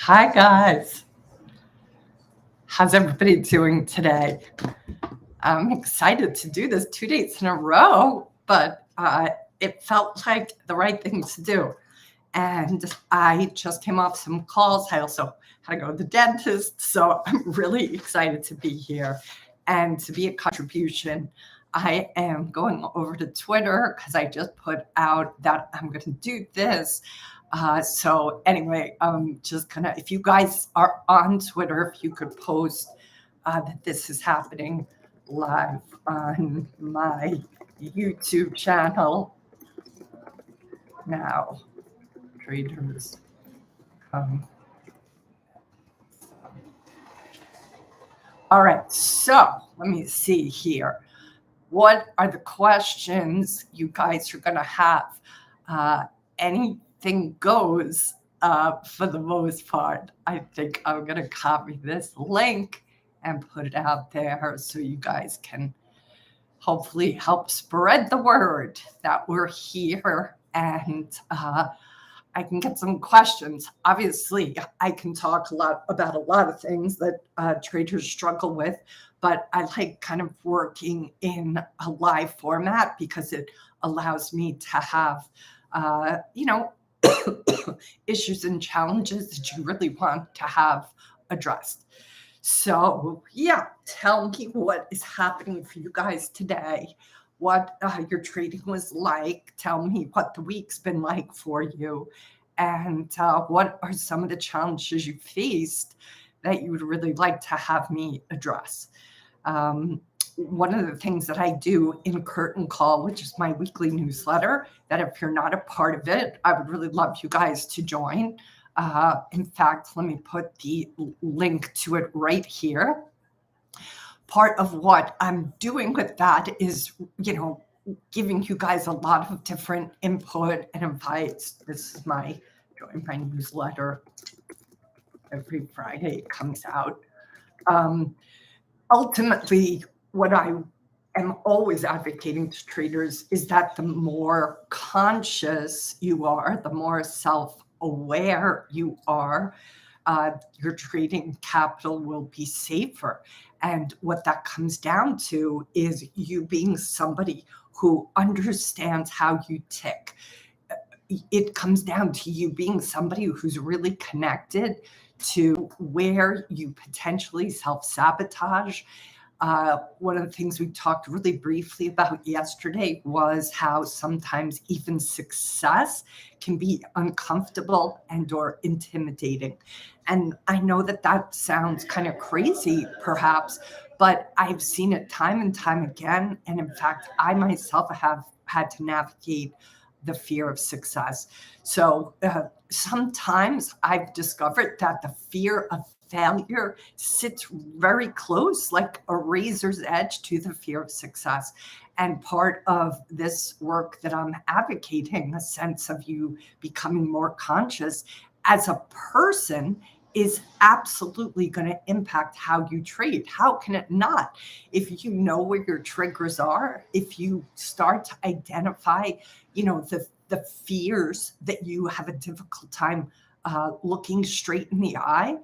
Hi, guys. How's everybody doing today? I'm excited to do this 2 days in a row, but it felt like the right thing to do. And I just came off some calls. I also had to go to the dentist. So I'm really excited to be here and to be a contribution. I am going over to Twitter because I just put out that I'm going to do this. So anyway, I'm just gonna, if you guys are on Twitter, if you could post that this is happening live on my YouTube channel now. Traders come. All right, so let me see here. What are the questions you guys are going to have? Anything goes for the most part. I think I'm going to copy this link and put it out there so you guys can hopefully help spread the word that we're here and I can get some questions. Obviously, I can talk about a lot of things that traders struggle with, but I like kind of working in a live format because it allows me to have, issues and challenges that you really want to have addressed. So, yeah, tell me what is happening for you guys today, what your trading was like. Tell me what the week's been like for you, and what are some of the challenges you faced that you would really like to have me address. One of the things that I do in Curtin Call, which is my weekly newsletter, that if you're not a part of it, I would really love you guys to join. In fact, let me put the link to it right here. Part of what I'm doing with that is, giving you guys a lot of different input and advice. This is join my newsletter. Every Friday it comes out. Ultimately, what I am always advocating to traders is that the more conscious you are, the more self-aware you are, your trading capital will be safer. And what that comes down to is you being somebody who understands how you tick. It comes down to you being somebody who's really connected to where you potentially self-sabotage. One of the things we talked really briefly about yesterday was how sometimes even success can be uncomfortable and or intimidating. And I know that sounds kind of crazy, perhaps, but I've seen it time and time again. And in fact, I myself have had to navigate the fear of success. So sometimes I've discovered that the fear of failure sits very close, like a razor's edge, to the fear of success. And part of this work that I'm advocating, a sense of you becoming more conscious as a person, is absolutely going to impact how you trade. How can it not? If you know where your triggers are, if you start to identify, the fears that you have a difficult time looking straight in the eye,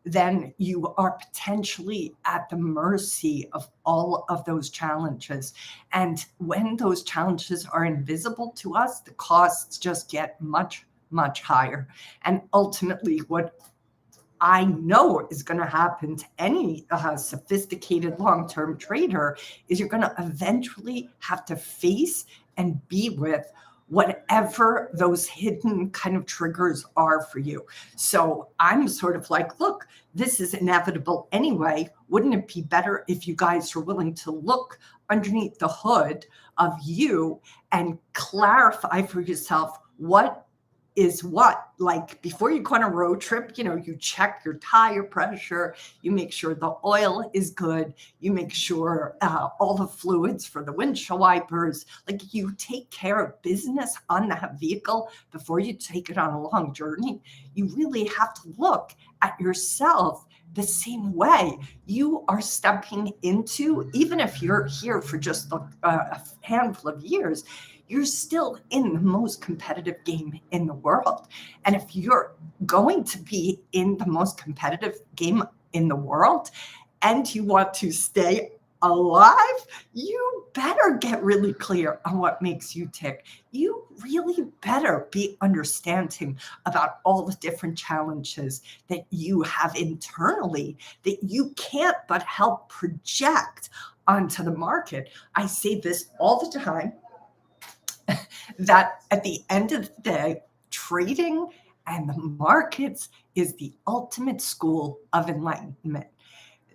then you are potentially at the mercy of all of those challenges. And when those challenges are invisible to us, the costs just get much, much higher. And ultimately, what I know is going to happen to any sophisticated long-term trader is you're going to eventually have to face and be with whatever those hidden kind of triggers are for you. So I'm sort of like, look, this is inevitable anyway. Wouldn't it be better if you guys are willing to look underneath the hood of you and clarify for yourself what is what? Like before you go on a road trip, you check your tire pressure, you make sure the oil is good, you make sure all the fluids for the windshield wipers, like you take care of business on that vehicle before you take it on a long journey. You really have to look at yourself the same way. You are stepping into, even if you're here for just a handful of years, you're still in the most competitive game in the world. And if you're going to be in the most competitive game in the world and you want to stay alive, you better get really clear on what makes you tick. You really better be understanding about all the different challenges that you have internally that you can't but help project onto the market. I say this all the time that at the end of the day, trading and the markets is the ultimate school of enlightenment.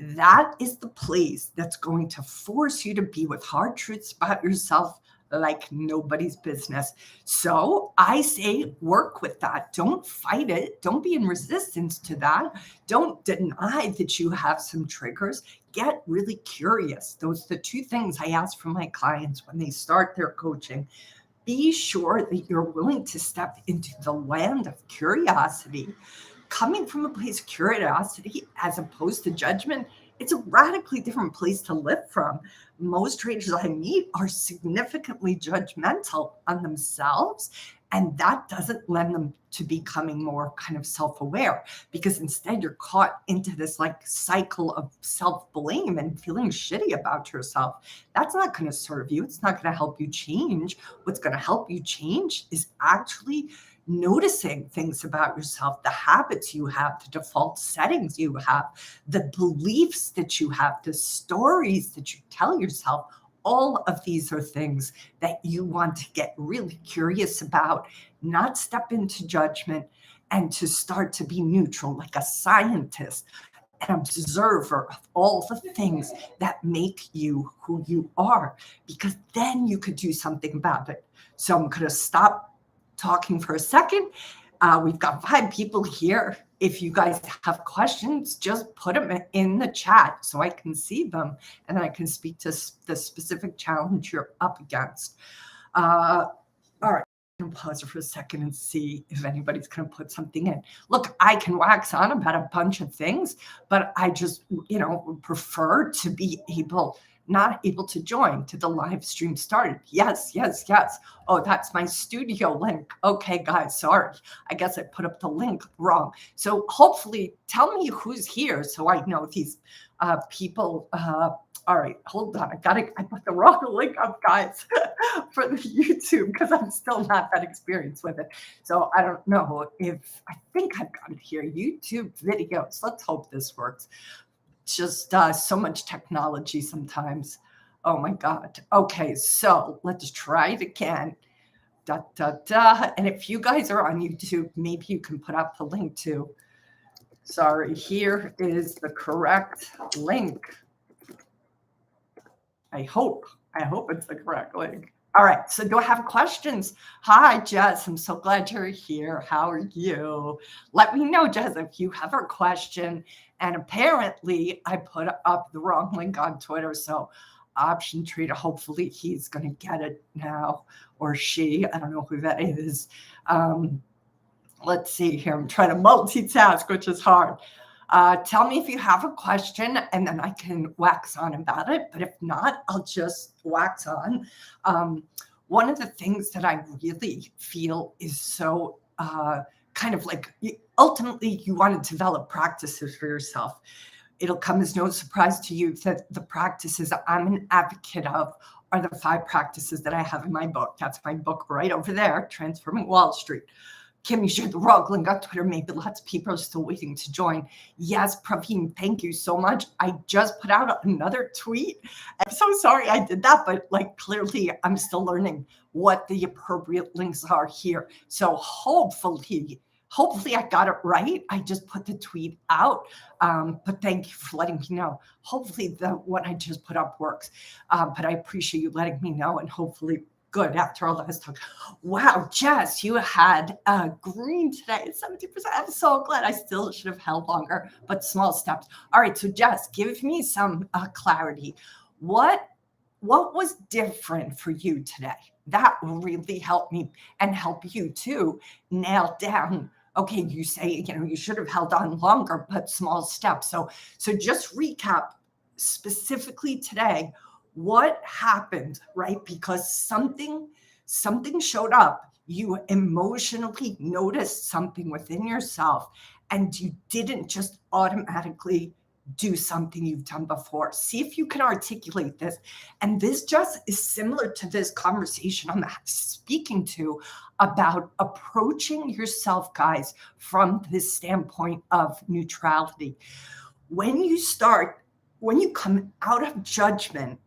That is the place that's going to force you to be with hard truths about yourself like nobody's business. So I say work with that. Don't fight it. Don't be in resistance to that. Don't deny that you have some triggers. Get really curious. Those are the two things I ask from my clients when they start their coaching. Be sure that you're willing to step into the land of curiosity. Coming from a place of curiosity as opposed to judgment, it's a radically different place to live from. Most traders I meet are significantly judgmental on themselves, and that doesn't lend them to becoming more kind of self-aware, because instead you're caught into this like cycle of self-blame and feeling shitty about yourself. That's not going to serve you. It's not going to help you change. What's going to help you change is actually noticing things about yourself, the habits you have, the default settings you have, the beliefs that you have, the stories that you tell yourself. All of these are things that you want to get really curious about, not step into judgment, and to start to be neutral, like a scientist, an observer of all the things that make you who you are, because then you could do something about it. So I'm going to stop talking for a second. We've got 5 people here. If you guys have questions, just put them in the chat so I can see them and I can speak to the specific challenge you're up against. All right. I'm pause for a second and see if anybody's going to put something in. Look, I can wax on about a bunch of things, but I just, prefer to be not able to join to the live stream started. Yes. Oh, that's my studio link. Okay, guys, sorry. I guess I put up the link wrong. So hopefully tell me who's here so I know these people. All right, hold on. I put the wrong link up, guys, for the YouTube because I'm still not that experienced with it. So I don't know I think I've got it here. YouTube videos. Let's hope this works. Just so much technology sometimes. Oh my God. Okay, so let's try it again. And if you guys are on YouTube, maybe you can put up the link too. Sorry, here is the correct link. I hope it's the correct link. All right, so do I have questions? Hi, Jess. I'm so glad you're here. How are you? Let me know, Jess, if you have a question. And apparently, I put up the wrong link on Twitter. So, Option Trader, hopefully he's going to get it now, or she. I don't know who that is. Let's see here. I'm trying to multitask, which is hard. Tell me if you have a question and then I can wax on about it. But if not, I'll just wax on. One of the things that I really feel is so kind of like ultimately you want to develop practices for yourself. It'll come as no surprise to you that the practices I'm an advocate of are the 5 practices that I have in my book. That's my book right over there, Transforming Wall Street. Kim, you shared the wrong link on Twitter. Maybe lots of people are still waiting to join. Yes, Praveen, thank you so much. I just put out another tweet. I'm so sorry I did that, but clearly I'm still learning what the appropriate links are here. So hopefully I got it right. I just put the tweet out, but thank you for letting me know. Hopefully what I just put up works, but I appreciate you letting me know, and hopefully good after all this talk. Wow, Jess, you had green today, 70%. I'm so glad. I still should have held longer, but small steps. All right, so Jess, give me some clarity. What was different for you today? That really helped me and help you too nail down. Okay, you say, you should have held on longer, but small steps. So just recap specifically today. What happened, right? Because something something showed up, you emotionally noticed something within yourself, and you didn't just automatically do something you've done before. See if you can articulate this. And this just is similar to this conversation I'm speaking to about approaching yourself, guys, from this standpoint of neutrality. When you come out of judgment,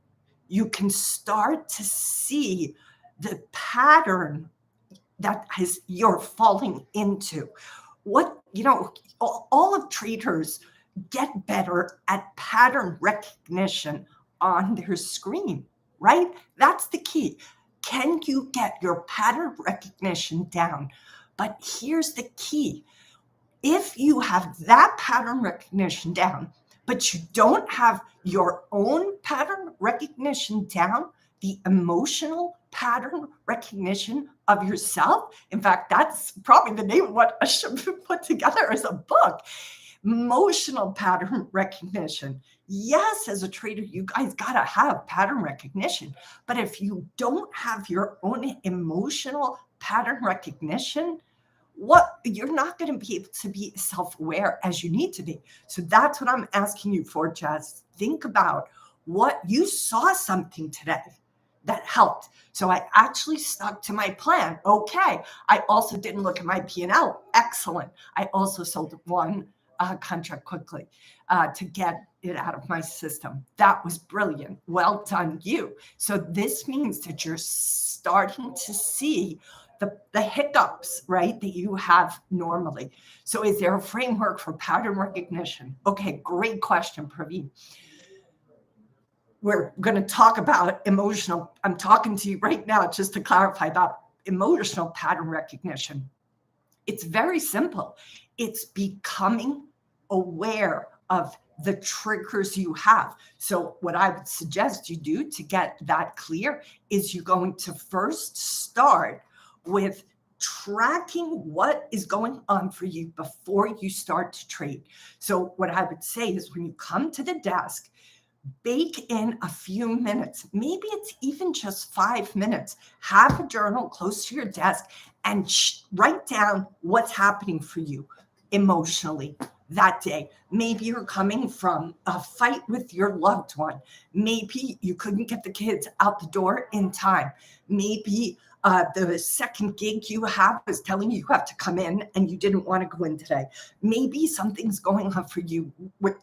you can start to see the pattern that you're falling into. All of traders get better at pattern recognition on their screen, right? That's the key. Can you get your pattern recognition down? But here's the key. If you have that pattern recognition down, but you don't have your own pattern recognition down, the emotional pattern recognition of yourself. In fact, that's probably the name of what I should put together as a book. Emotional pattern recognition. Yes, as a trader, you guys got to have pattern recognition. But if you don't have your own emotional pattern recognition, you're not going to be able to be self-aware as you need to be. So that's what I'm asking you for, Jess. Think about what you saw something today that helped. So I actually stuck to my plan. Okay. I also didn't look at my P&L. Excellent. I also sold one contract quickly to get it out of my system. That was brilliant. Well done, you. So this means that you're starting to see the hiccups, right, that you have normally. So is there a framework for pattern recognition? Okay, great question, Praveen. We're going to talk about emotional. I'm talking to you right now just to clarify about emotional pattern recognition. It's very simple. It's becoming aware of the triggers you have. So what I would suggest you do to get that clear is you're going to first start with tracking what is going on for you before you start to trade. So what I would say is when you come to the desk, bake in a few minutes. Maybe it's even just 5 minutes. Have a journal close to your desk and write down what's happening for you emotionally that day. Maybe you're coming from a fight with your loved one. Maybe you couldn't get the kids out the door in time. Maybe the second gig you have is telling you have to come in and you didn't want to go in today. Maybe something's going on for you.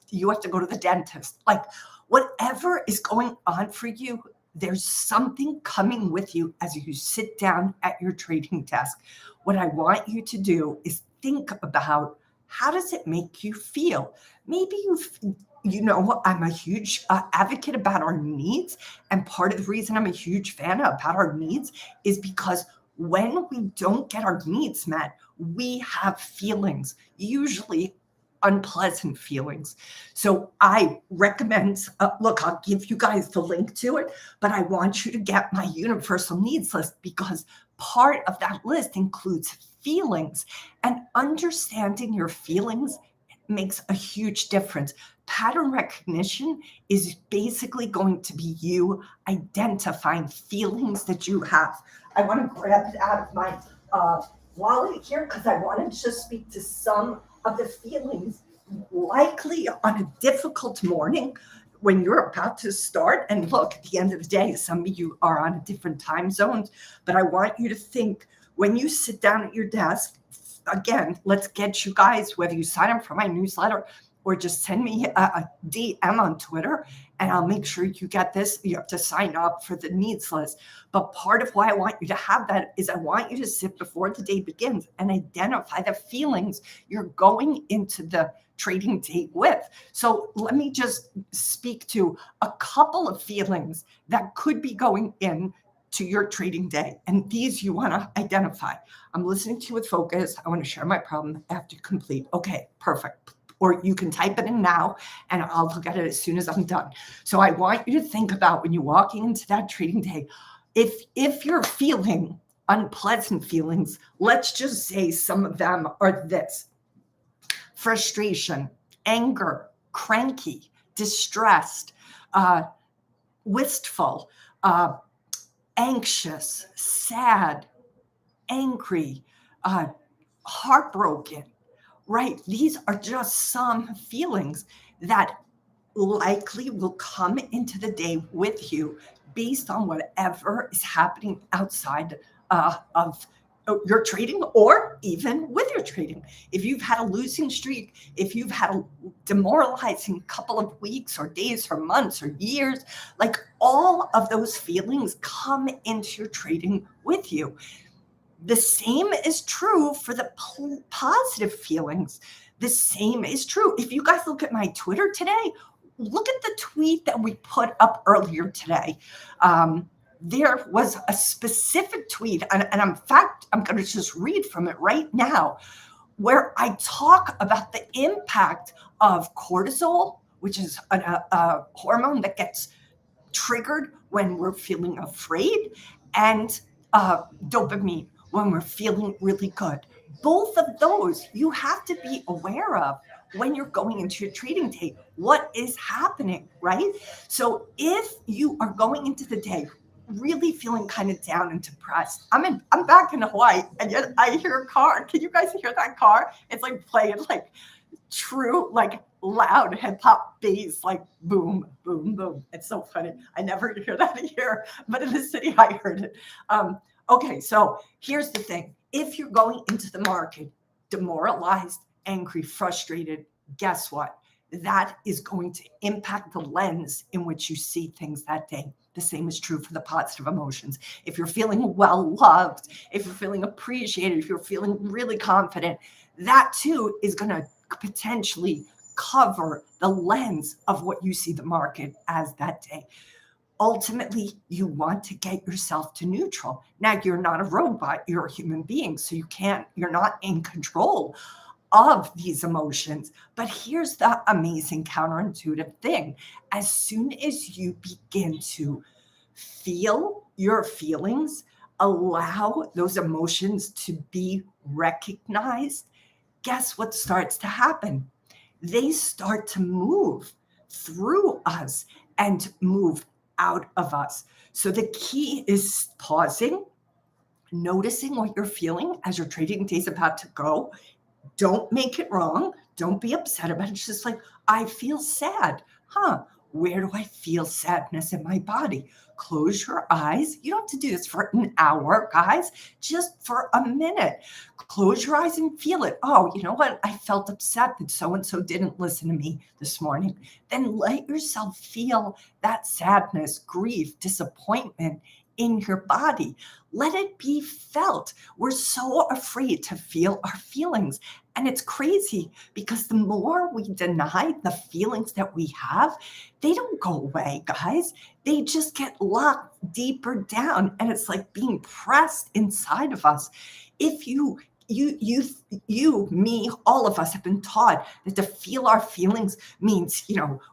You have to go to the dentist. Like whatever is going on for you, there's something coming with you as you sit down at your trading desk. What I want you to do is think about, how does it make you feel? Maybe I'm a huge advocate about our needs. And part of the reason I'm a huge fan about our needs is because when we don't get our needs met, we have feelings, usually unpleasant feelings. So I recommend, look, I'll give you guys the link to it, but I want you to get my universal needs list because part of that list includes feelings, and understanding your feelings makes a huge difference. Pattern recognition is basically going to be you identifying feelings that you have. I want to grab it out of my wallet here because I want to just speak to some of the feelings likely on a difficult morning when you're about to start. And look, at the end of the day, some of you are on a different time zones, but I want you to think when you sit down at your desk, again, let's get you guys, whether you sign up for my newsletter or just send me a DM on Twitter, and I'll make sure you get this. You have to sign up for the needs list. But part of why I want you to have that is I want you to sit before the day begins and identify the feelings you're going into the trading day with. So let me just speak to a couple of feelings that could be going in to your trading day. And these you want to identify. I'm listening to you with focus. I want to share my problem after you complete. Okay, perfect. Or you can type it in now and I'll look at it as soon as I'm done. So I want you to think about when you're walking into that trading day, if you're feeling unpleasant feelings, let's just say some of them are this: frustration, anger, cranky, distressed, wistful, anxious, sad, angry, uh, heartbroken, right? These are just some feelings that likely will come into the day with you based on whatever is happening outside of your trading or even with your trading. If you've had a losing streak, if you've had a demoralizing couple of weeks or days or months or years, like all of those feelings come into your trading with you. The same is true for the positive feelings. The same is true. If you guys look at my Twitter today, look at the tweet that we put up earlier today. There was a specific tweet, and in fact, I'm going to just read from it right now, where I talk about the impact of cortisol, which is a hormone that gets triggered when we're feeling afraid, and dopamine when we're feeling really good. Both of those you have to be aware of when you're going into your trading day. What is happening, right? So if you are going into the day really feeling kind of down and depressed, I'm back in Hawaii, and yet I hear a car. Can you guys hear that car? It's like playing like true, like loud hip hop bass, like boom, boom, boom. It's so funny. I never hear that here, but in the city, I heard it. Okay, so here's the thing. If you're going into the market demoralized, angry, frustrated, guess what? That is going to impact the lens in which you see things that day. The same is true for the positive emotions. If you're feeling well loved, if you're feeling appreciated, if you're feeling really confident, that too is going to potentially cover the lens of what you see the market as that day. Ultimately, you want to get yourself to neutral. Now, you're not a robot, you're a human being, so you're not in control of these emotions. But here's the amazing counterintuitive thing. As soon as you begin to feel your feelings, allow those emotions to be recognized, guess what starts to happen? They start to move through us and move out of us. So the key is pausing, noticing what you're feeling as your trading day is about to go. Don't make it wrong. Don't be upset about it. It's just like, I feel sad. Where do I feel sadness in my body? Close your eyes. You don't have to do this for an hour, guys, just for a minute. Close your eyes and feel it. Oh, you know what? I felt upset that so-and-so didn't listen to me this morning. Then let yourself feel that sadness, grief, disappointment in your body. Let it be felt. We're so afraid to feel our feelings. And it's crazy because the more we deny the feelings that we have, they don't go away, guys. They just get locked deeper down. And it's like being pressed inside of us. If me, all of us have been taught that to feel our feelings means,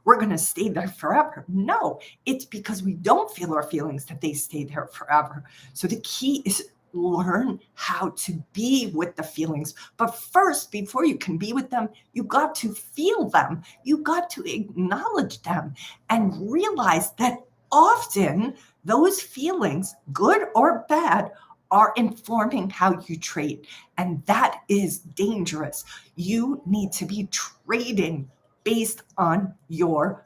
we're going to stay there forever. No, it's because we don't feel our feelings that they stay there forever. So the key is learn how to be with the feelings. But first, before you can be with them, you got to feel them. You got to acknowledge them and realize that often those feelings, good or bad, are informing how you trade. And that is dangerous. You need to be trading based on your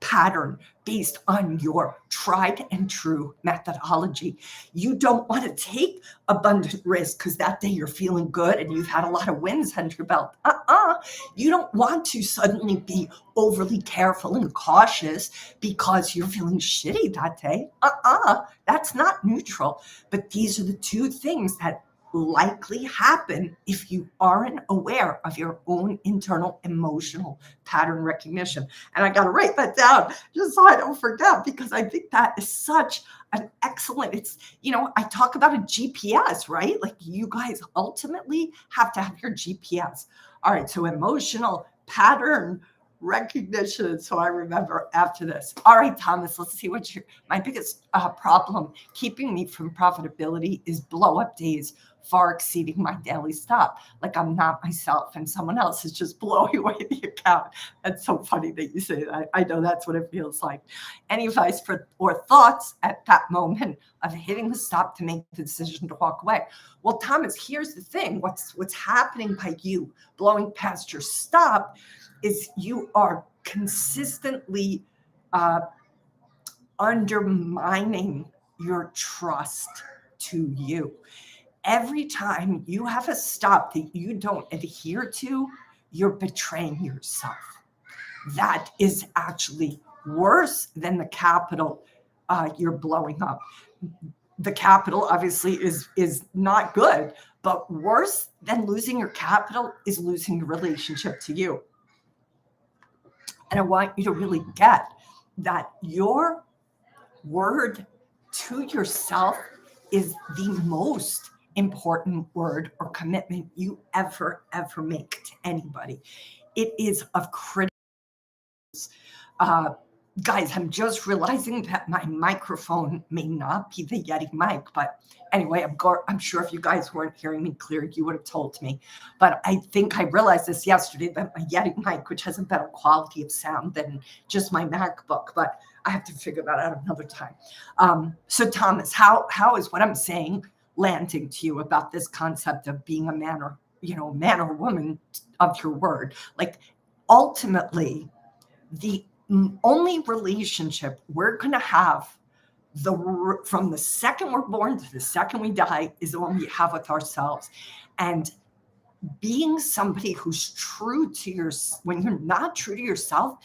pattern, based on your tried and true methodology. You don't want to take abundant risk because that day you're feeling good and you've had a lot of wins under your belt. You don't want to suddenly be overly careful and cautious because you're feeling shitty that day. That's not neutral. But these are the two things that likely happen if you aren't aware of your own internal emotional pattern recognition. And I got to write that down just so I don't forget, because I think that is such an excellent, I talk about a GPS, right? Like you guys ultimately have to have your GPS. All right. So emotional pattern recognition. So I remember after this. All right, Thomas, let's see my biggest problem keeping me from profitability is blow up days, far exceeding my daily stop. Like I'm not myself and someone else is just blowing away the account. That's so funny that you say that. I know that's what it feels like. Any advice for or thoughts at that moment of hitting the stop to make the decision to walk away? Well, Thomas, here's the thing. What's happening by you blowing past your stop is you are consistently uh, undermining your trust to you. Every time you have a stop that you don't adhere to, you're betraying yourself. That is actually worse than the capital you're blowing up. The capital obviously is not good, but worse than losing your capital is losing your relationship to you. And I want you to really get that your word to yourself is the most important word or commitment you ever make to anybody. It is of critical. Guys, I'm just realizing that my microphone may not be the Yeti mic, but anyway, I'm sure if you guys weren't hearing me clear, you would have told me. But I think I realized this yesterday that my Yeti mic, which has a better quality of sound than just my MacBook, but I have to figure that out another time. So Thomas, how is what I'm saying landing to you about this concept of being a man or man or woman of your word? Like ultimately, the only relationship we're going to have from the second we're born to the second we die is the one we have with ourselves. And being somebody who's true to when you're not true to yourself,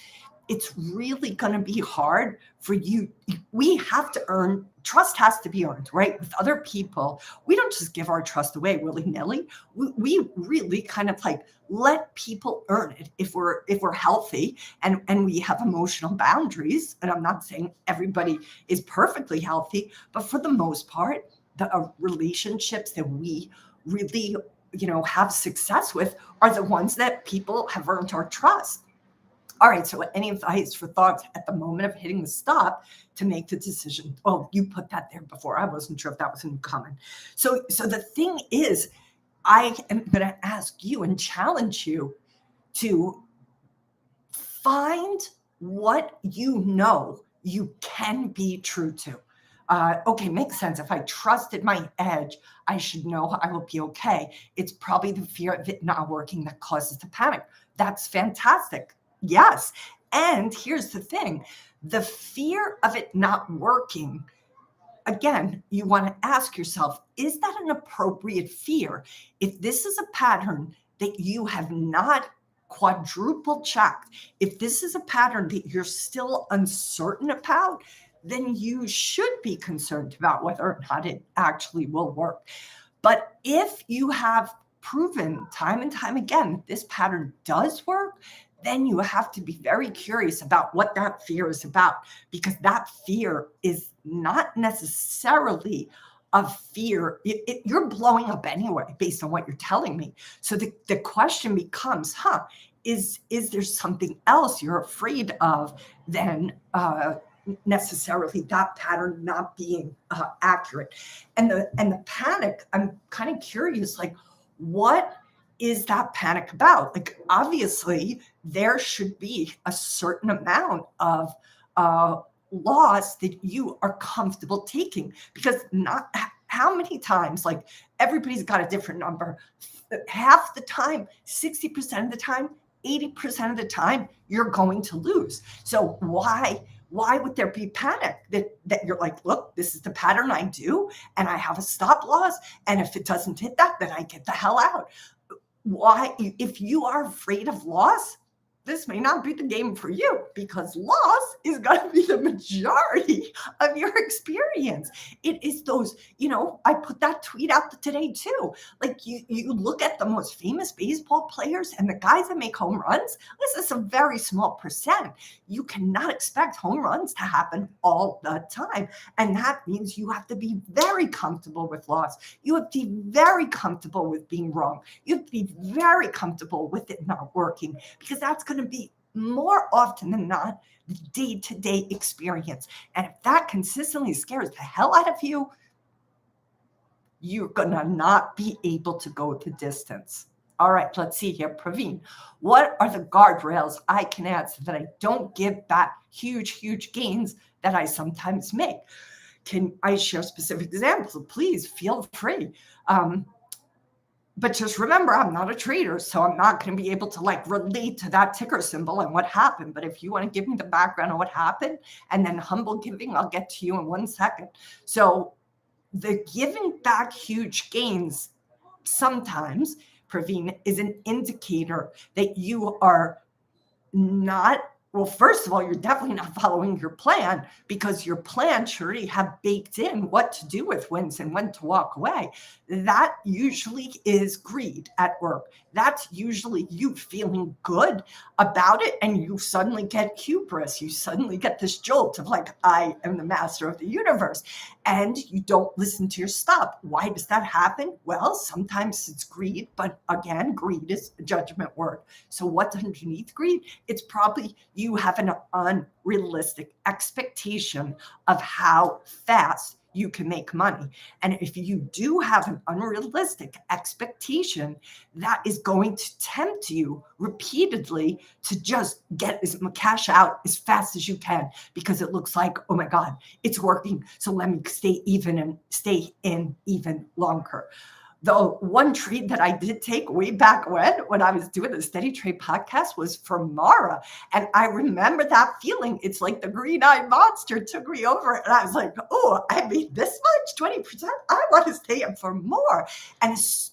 it's really going to be hard for you. We have to earn, trust has to be earned, right? With other people, we don't just give our trust away willy-nilly. We really kind of like let people earn it if we're healthy and we have emotional boundaries. And I'm not saying everybody is perfectly healthy, but for the most part, the relationships that we really, have success with are the ones that people have earned our trust. All right, so any advice for thoughts at the moment of hitting the stop to make the decision? Oh, you put that there before. I wasn't sure if that was a new comment. So the thing is, I am going to ask you and challenge you to find what you can be true to. Okay, makes sense. If I trusted my edge, I should know I will be okay. It's probably the fear of it not working that causes the panic. That's fantastic. Yes. And here's the thing, the fear of it not working, again, you want to ask yourself, is that an appropriate fear? If this is a pattern that you have not quadruple checked, if this is a pattern that you're still uncertain about, then you should be concerned about whether or not it actually will work. But if you have proven time and time again that this pattern does work, then you have to be very curious about what that fear is about, because that fear is not necessarily a fear. You're blowing up anyway, based on what you're telling me. So the question becomes, is there something else you're afraid of than necessarily that pattern not being accurate? And the panic, I'm kind of curious, like, what is that panic about? Like, obviously, there should be a certain amount of loss that you are comfortable taking, because not how many times, like, everybody's got a different number. Half the time, 60% of the time, 80% of the time, you're going to lose. So why would there be panic that you're like, look, this is the pattern I do, and I have a stop loss, and if it doesn't hit that, then I get the hell out? Why, if you are afraid of loss, this may not be the game for you, because loss is going to be the majority of your experience. It is those, I put that tweet out today too. Like, you look at the most famous baseball players and the guys that make home runs, this is a very small percent. You cannot expect home runs to happen all the time. And that means you have to be very comfortable with loss. You have to be very comfortable with being wrong. You have to be very comfortable with it not working, because that's going to be more often than not the day-to-day experience. And if that consistently scares the hell out of you, you're going to not be able to go the distance. All right, let's see here. Praveen, what are the guardrails I can add so that I don't give back huge gains that I sometimes make? Can I share specific examples? Please feel free. But just remember, I'm not a trader, so I'm not going to be able to relate to that ticker symbol and what happened. But if you want to give me the background of what happened and then humble giving, I'll get to you in 1 second. So the giving back huge gains sometimes, Praveen, is an indicator that you are not, well, first of all, you're definitely not following your plan, because your plan should already have baked in what to do with wins and when to walk away. That usually is greed at work. That's usually you feeling good about it, and you suddenly get hubris. You suddenly get this jolt of I am the master of the universe, and you don't listen to your stuff. Why does that happen? Well, sometimes it's greed, but again, greed is a judgment word. So what's underneath greed? It's probably you have an unrealistic expectation of how fast you can make money. And if you do have an unrealistic expectation, that is going to tempt you repeatedly to just get cash out as fast as you can, because it looks like, oh my God, it's working. So let me stay in even longer. The one trade that I did take way back when I was doing the Steady Trade podcast was for Mara. And I remember that feeling. It's like the green-eyed monster took me over. And I was like, oh, I made this much, 20%. I want to stay in for more.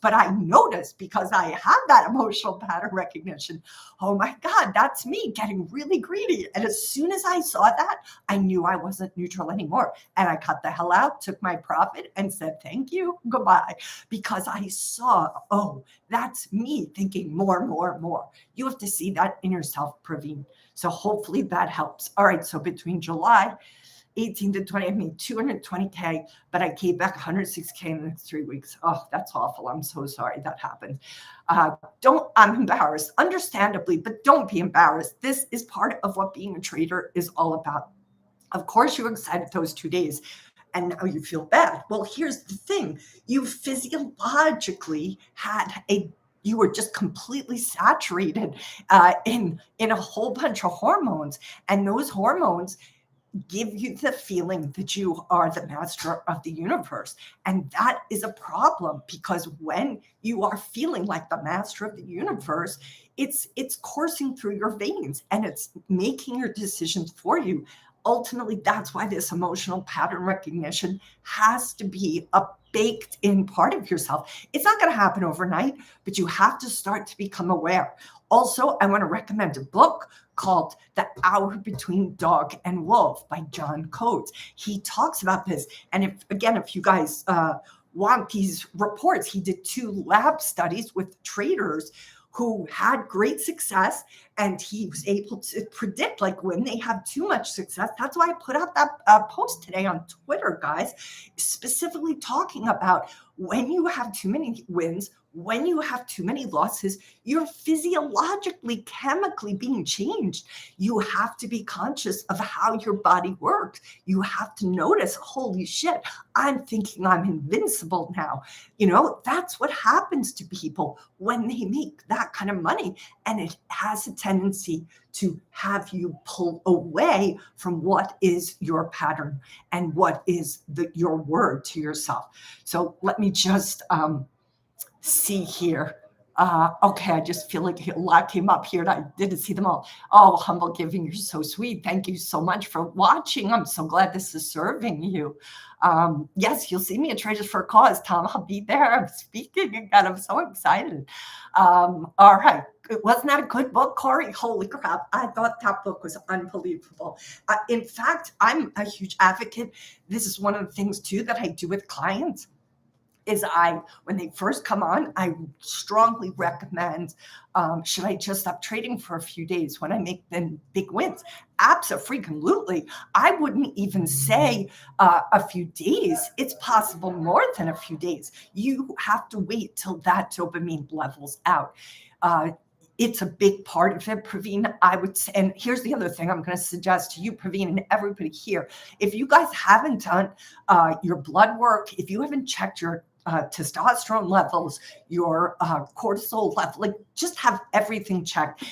But I noticed, because I have that emotional pattern recognition, oh my God, that's me getting really greedy. And as soon as I saw that, I knew I wasn't neutral anymore. And I cut the hell out, took my profit, and said, thank you, goodbye. Because I saw, oh, that's me thinking more. You have to see that in yourself, Praveen. So hopefully that helps. All right, so between July 18 to 20, I made 220K, but I came back 106K in the next 3 weeks. Oh, that's awful. I'm so sorry that happened. I'm embarrassed, understandably, but don't be embarrassed. This is part of what being a trader is all about. Of course, you're excited those 2 days, and now you feel bad. Well, here's the thing. You physiologically you were just completely saturated in a whole bunch of hormones. And those hormones give you the feeling that you are the master of the universe. And that is a problem, because when you are feeling like the master of the universe, it's coursing through your veins and it's making your decisions for you. Ultimately, that's why this emotional pattern recognition has to be a baked in part of yourself. It's not going to happen overnight, but you have to start to become aware. Also, I want to recommend a book called The Hour Between Dog and Wolf by John Coates. He talks about this. And if you guys want these reports, he did 2 lab studies with traders who had great success, and he was able to predict when they have too much success. That's why I put out that post today on Twitter, guys, specifically talking about when you have too many wins, when you have too many losses, you're physiologically, chemically being changed. You have to be conscious of how your body works. You have to notice, holy shit, I'm thinking I'm invincible now. That's what happens to people when they make that kind of money. And it has a tendency to have you pull away from what is your pattern and what is your word to yourself. So let me just see here. Okay, I just feel like a lot came up here and I didn't see them all. Oh, humble giving, you're so sweet. Thank you so much for watching. I'm so glad this is serving you. Yes, you'll see me at Traders for a Cause, Tom. I'll be there. I'm speaking again. I'm so excited. All right. Wasn't that a good book, Corey? Holy crap. I thought that book was unbelievable. In fact, I'm a huge advocate. This is one of the things, too, that I do with clients. When they first come on, I strongly recommend, should I just stop trading for a few days when I make them big wins? Absolutely. I wouldn't even say a few days. It's possible more than a few days. You have to wait till that dopamine levels out. It's a big part of it, Praveen, I would say. And here's the other thing I'm going to suggest to you, Praveen, and everybody here. If you guys haven't done your blood work, if you haven't checked your testosterone levels, your cortisol level, like just have everything checked.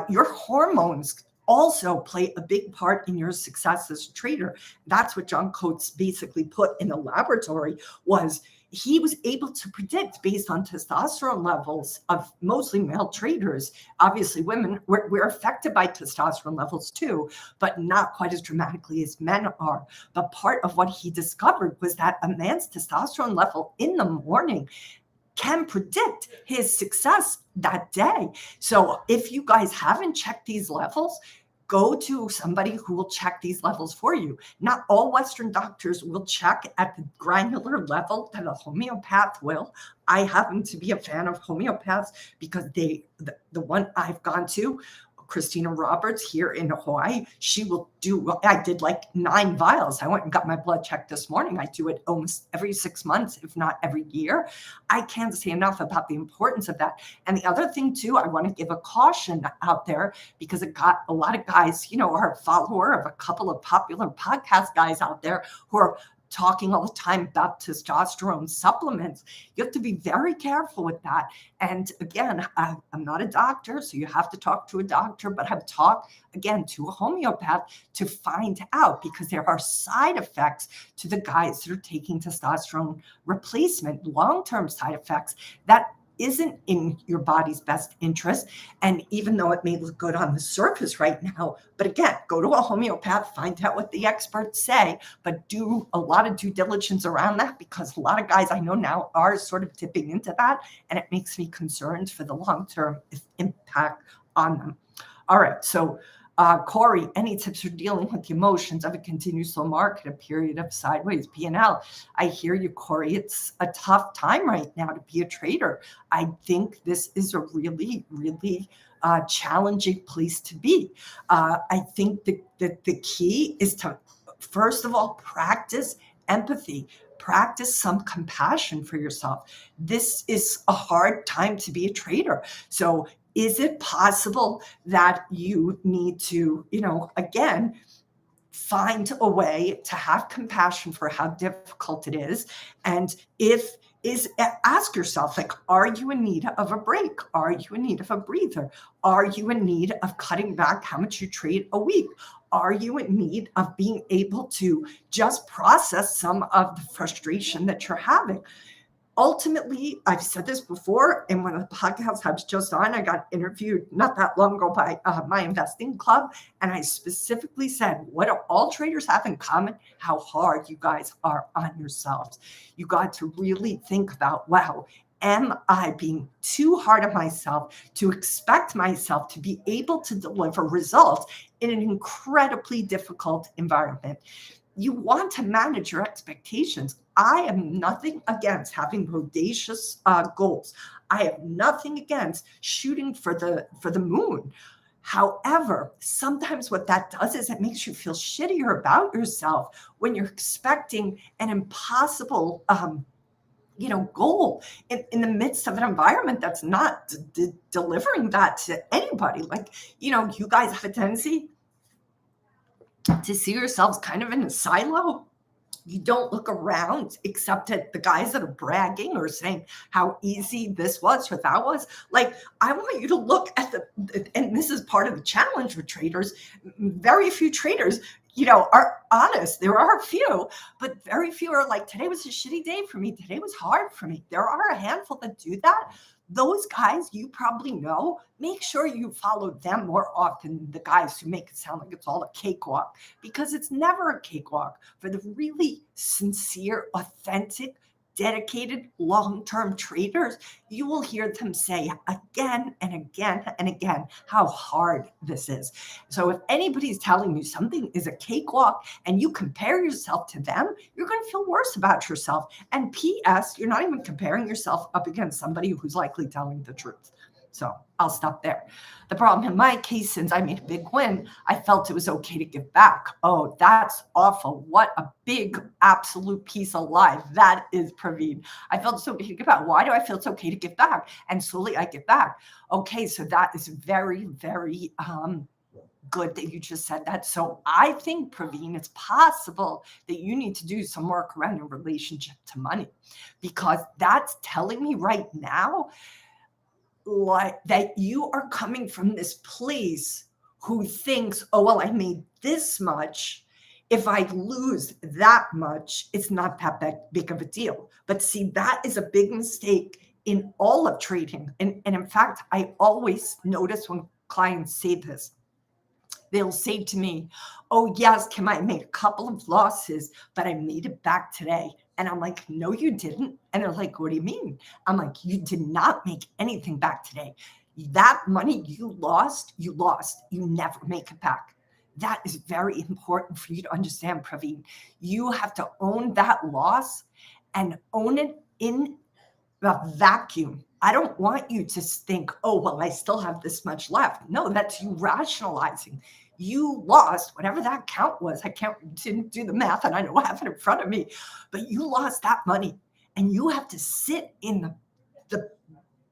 Your hormones also play a big part in your success as a trader. That's what John Coates basically put in the laboratory. Was he was able to predict based on testosterone levels of mostly male traders. Obviously, women, we're affected by testosterone levels too, but not quite as dramatically as men are. But part of what he discovered was that a man's testosterone level in the morning can predict his success that day. So if you guys haven't checked these levels, go to somebody who will check these levels for you. Not all Western doctors will check at the granular level that a homeopath will. I happen to be a fan of homeopaths because the one I've gone to, Christina Roberts here in Hawaii, she will do, I did like 9 vials. I went and got my blood checked this morning. I do it almost every 6 months, if not every year. I can't say enough about the importance of that. And the other thing too, I want to give a caution out there because it got a lot of guys, are a follower of a couple of popular podcast guys out there who are talking all the time about testosterone supplements. You have to be very careful with that. And again, I'm not a doctor, so you have to talk to a doctor, but I've talked again to a homeopath to find out, because there are side effects to the guys that are taking testosterone replacement, long-term side effects that isn't in your body's best interest. And even though it may look good on the surface right now, but again, go to a homeopath, find out what the experts say, but do a lot of due diligence around that, because a lot of guys I know now are sort of tipping into that, and it makes me concerned for the long-term impact on them. All right, so Corey, any tips for dealing with the emotions of a continued slow market, a period of sideways P&L? I hear you, Corey. It's a tough time right now to be a trader. I think this is a really, really challenging place to be. I think that the key is to, first of all, practice empathy. Practice some compassion for yourself. This is a hard time to be a trader. So is it possible that you need to, again, find a way to have compassion for how difficult it is? And ask yourself, like, are you in need of a break? Are you in need of a breather? Are you in need of cutting back how much you trade a week? Are you in need of being able to just process some of the frustration that you're having? Ultimately, I've said this before in one of the podcasts I was just on. I got interviewed not that long ago by my investing club, and I specifically said, what do all traders have in common? How hard you guys are on yourselves. You got to really think about, wow, am I being too hard on myself to expect myself to be able to deliver results in an incredibly difficult environment? You want to manage your expectations. I am nothing against having bodacious goals. I have nothing against shooting for the moon. However, sometimes what that does is it makes you feel shittier about yourself when you're expecting an impossible goal in the midst of an environment that's not delivering that to anybody. Like, you guys have a tendency to see yourselves kind of in a silo. You don't look around except at the guys that are bragging or saying how easy this was or that was. Like, I want you to look at and this is part of the challenge with traders. Very few traders, are honest. There are a few, but very few are like, today was a shitty day for me. Today was hard for me. There are a handful that do that. Those guys you probably know, make sure you follow them more often than the guys who make it sound like it's all a cakewalk, because it's never a cakewalk. For the really sincere, authentic, dedicated, long-term traders, you will hear them say again and again and again how hard this is. So if anybody's telling you something is a cakewalk and you compare yourself to them, you're going to feel worse about yourself. And P.S., you're not even comparing yourself up against somebody who's likely telling the truth. So I'll stop there. The problem in my case, since I made a big win, I felt it was okay to give back. Oh, that's awful. What a big absolute piece of lie that is, Praveen. I felt it's okay to give back. Why do I feel it's okay to give back? And slowly I give back. Okay, so that is very, very good that you just said that. So I think, Praveen, it's possible that you need to do some work around your relationship to money, because that's telling me right now like that you are coming from this place who thinks, oh, well, I made this much. If I lose that much, it's not that big of a deal. But see, that is a big mistake in all of trading. And in fact, I always notice when clients say this, they'll say to me, oh, yes, Kim, I made a couple of losses, but I made it back today. And I'm like, no, you didn't. And they're like, what do you mean? I'm like, you did not make anything back today. That money you lost. You never make it back. That is very important for you to understand, Praveen. You have to own that loss and own it in the vacuum. I don't want you to think, oh, well, I still have this much left. No, that's you rationalizing. You lost whatever that count was. Didn't do the math, and I don't have it in front of me, but you lost that money, and you have to sit in the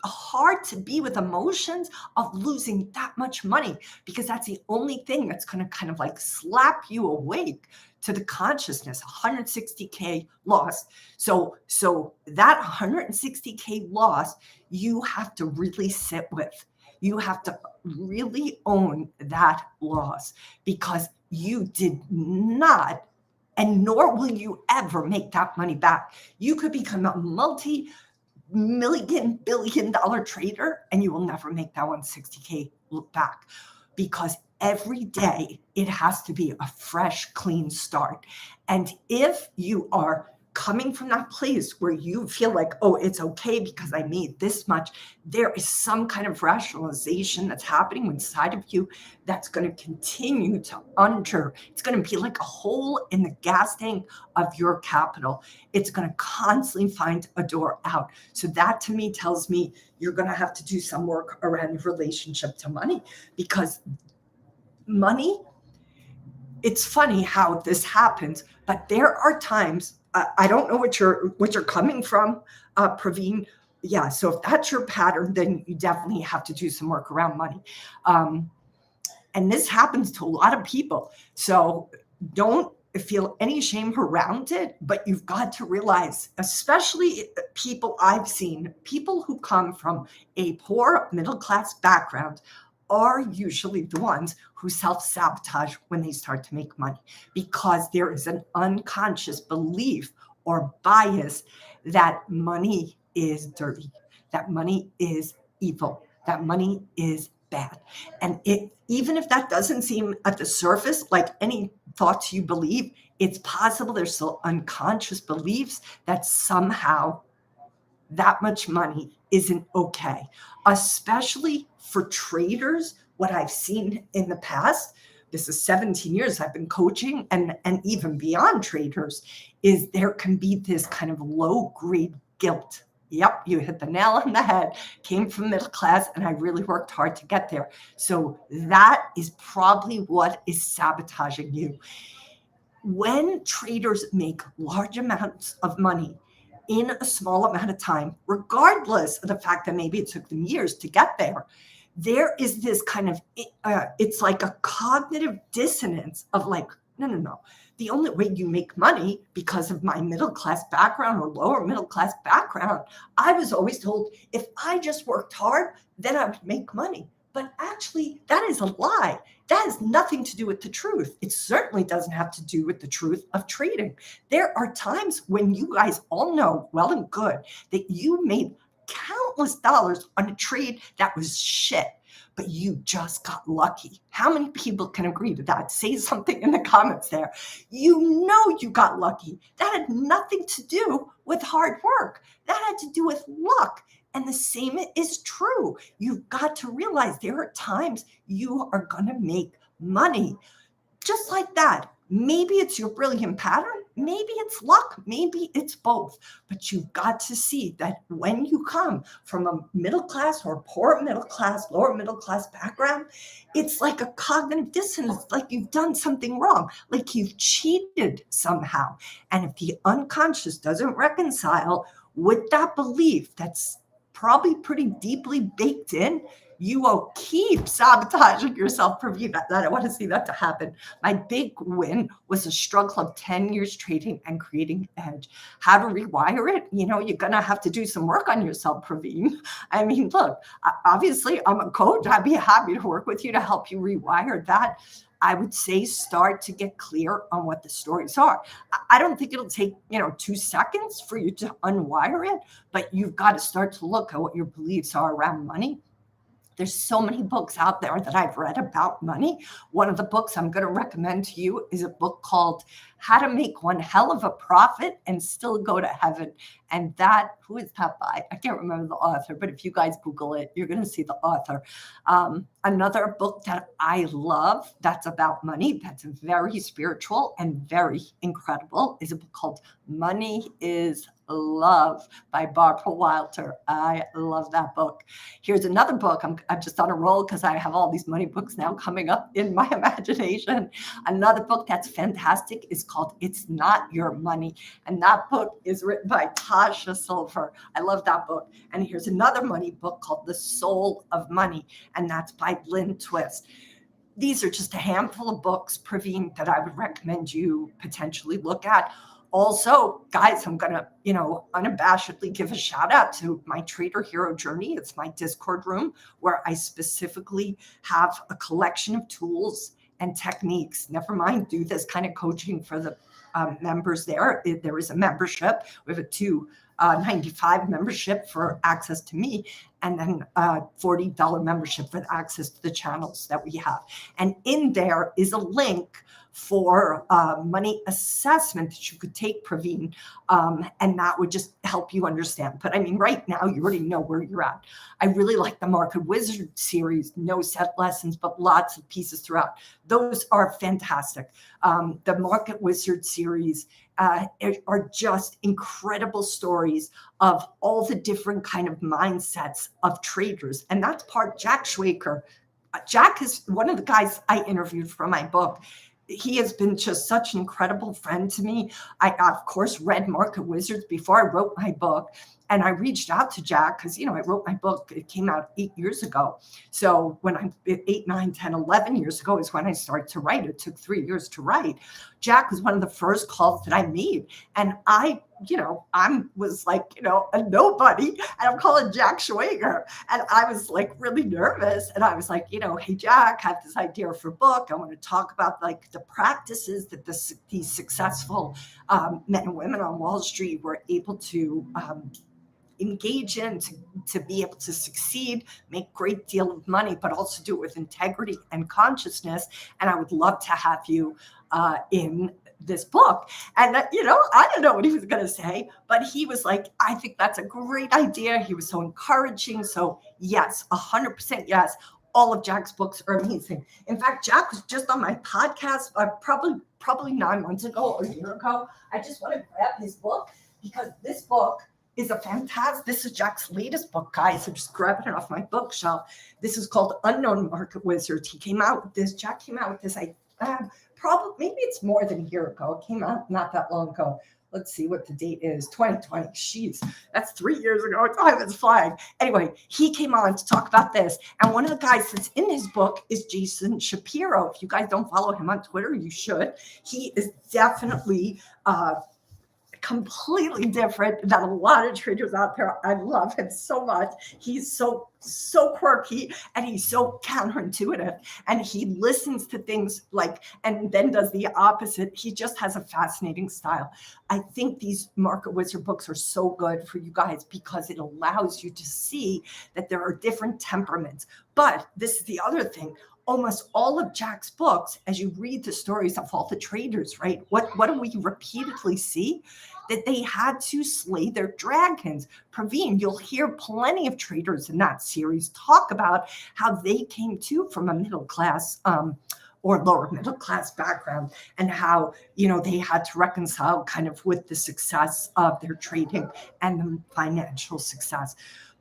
hard to be with emotions of losing that much money, because that's the only thing that's going to kind of like slap you awake to the consciousness. 160K loss. So that 160K loss, you have to really sit with. You have to really own that loss, because you did not, and nor will you ever make that money back. You could become a multi-billion trader, and you will never make that 160K back, because every day it has to be a fresh, clean start. And if you are coming from that place where you feel like, oh, it's okay because I made this much, there is some kind of rationalization that's happening inside of you that's going to continue to it's going to be like a hole in the gas tank of your capital. It's going to constantly find a door out. So that to me tells me you're going to have to do some work around your relationship to money, because money, it's funny how this happens, but there are times, I don't know what you're coming from, Praveen. Yeah, so if that's your pattern, then you definitely have to do some work around money. And this happens to a lot of people. So don't feel any shame around it, but you've got to realize, especially people I've seen, people who come from a poor middle-class background are usually the ones who self-sabotage when they start to make money, because there is an unconscious belief or bias that money is dirty, that money is evil, that money is bad. And even if that doesn't seem at the surface like any thoughts you believe, it's possible there's still unconscious beliefs that somehow that much money isn't okay, especially for traders. What I've seen in the past, this is 17 years I've been coaching, and even beyond traders, is there can be this kind of low grade guilt. Yep, you hit the nail on the head. Came from middle class, and I really worked hard to get there. So that is probably what is sabotaging you. When traders make large amounts of money in a small amount of time, regardless of the fact that maybe it took them years to get there, there is this kind of, it's like a cognitive dissonance of like, no. The only way you make money, because of my middle-class background or lower middle-class background, I was always told if I just worked hard, then I would make money. But actually, that is a lie. That has nothing to do with the truth. It certainly doesn't have to do with the truth of trading. There are times when you guys all know well and good that you made countless dollars on a trade that was shit, but you just got lucky. How many people can agree to that? Say something in the comments there. You know you got lucky. That had nothing to do with hard work. That had to do with luck. And the same is true. You've got to realize there are times you are going to make money just like that. Maybe it's your brilliant pattern. Maybe it's luck. Maybe it's both. But you've got to see that when you come from a middle class or poor middle class, lower middle class background, it's like a cognitive dissonance, like you've done something wrong, like you've cheated somehow. And if the unconscious doesn't reconcile with that belief that's probably pretty deeply baked in, You will keep sabotaging yourself, Praveen. I don't want to see that to happen. My big win was a struggle of 10 years trading and creating edge. How to rewire it? You're going to have to do some work on yourself, Praveen. I mean, look, obviously, I'm a coach. I'd be happy to work with you to help you rewire that. I would say start to get clear on what the stories are. I don't think it'll take, 2 seconds for you to unwire it, but you've got to start to look at what your beliefs are around money. There's so many books out there that I've read about money. One of the books I'm going to recommend to you is a book called How to Make One Hell of a Profit and Still Go to Heaven. And who is that by? I can't remember the author, but if you guys Google it, you're going to see the author. Another book that I love that's about money, that's very spiritual and very incredible, is a book called Money is Love by Barbara Wilder. I love that book. Here's another book. I'm just on a roll because I have all these money books now coming up in my imagination. Another book that's fantastic is called It's Not Your Money. And that book is written by Tasha Silver. I love that book. And here's another money book called The Soul of Money. And that's by Lynn Twist. These are just a handful of books, Praveen, that I would recommend you potentially look at. Also, guys, I'm going to, unabashedly give a shout out to my Trader Hero Journey. It's my Discord room where I specifically have a collection of tools and techniques. Never mind, do this kind of coaching for the members there. There is a membership. We have a $2.95 membership for access to me, and then a $40 membership for access to the channels that we have. And in there is a link for money assessment that you could take, Praveen, and that would just help you understand. But I mean, right now, you already know where you're at. I really like the Market Wizard series, no set lessons, but lots of pieces throughout. Those are fantastic. The Market Wizard series are just incredible stories of all the different kind of mindsets of traders. And that's part Jack Schwaker. Jack is one of the guys I interviewed for my book. He has been just such an incredible friend to me. I, of course, read Market Wizards before I wrote my book. And I reached out to Jack because, I wrote my book. It came out 8 years ago. So when I'm 8, 9, 10, 11 years ago is when I started to write. It took 3 years to write. Jack was one of the first calls that I made. And I was like, a nobody. And I'm calling Jack Schwager. And I was like really nervous. And I was like, hey, Jack, I have this idea for a book. I want to talk about like the practices that these successful men and women on Wall Street were able to engage in to be able to succeed, make great deal of money, but also do it with integrity and consciousness. And I would love to have you in this book. And, I don't know what he was going to say, but he was like, I think that's a great idea. He was so encouraging. So yes, 100% yes. All of Jack's books are amazing. In fact, Jack was just on my podcast probably 9 months ago or a year ago. I just want to grab his book because this book is this is Jack's latest book, guys. So just grabbing it off my bookshelf. This is called Unknown Market Wizards. Jack came out with this, probably, maybe it's more than a year ago. It came out not that long ago. Let's see what the date is, 2020. Jeez, that's 3 years ago. Time is flying. Anyway, he came on to talk about this. And one of the guys that's in his book is Jason Shapiro. If you guys don't follow him on Twitter, you should. He is definitely completely different than a lot of traders out there. I love him so much. He's so quirky and he's so counterintuitive, and he listens to things and then does the opposite. He just has a fascinating style. I think these Market Wizard books are so good for you guys because it allows you to see that there are different temperaments. But this is the other thing. Almost all of Jack's books, as you read the stories of all the traders, right? What do we repeatedly see? That they had to slay their dragons. Praveen, you'll hear plenty of traders in that series talk about how they came to from a middle class or lower middle class background, and how, they had to reconcile kind of with the success of their trading and the financial success.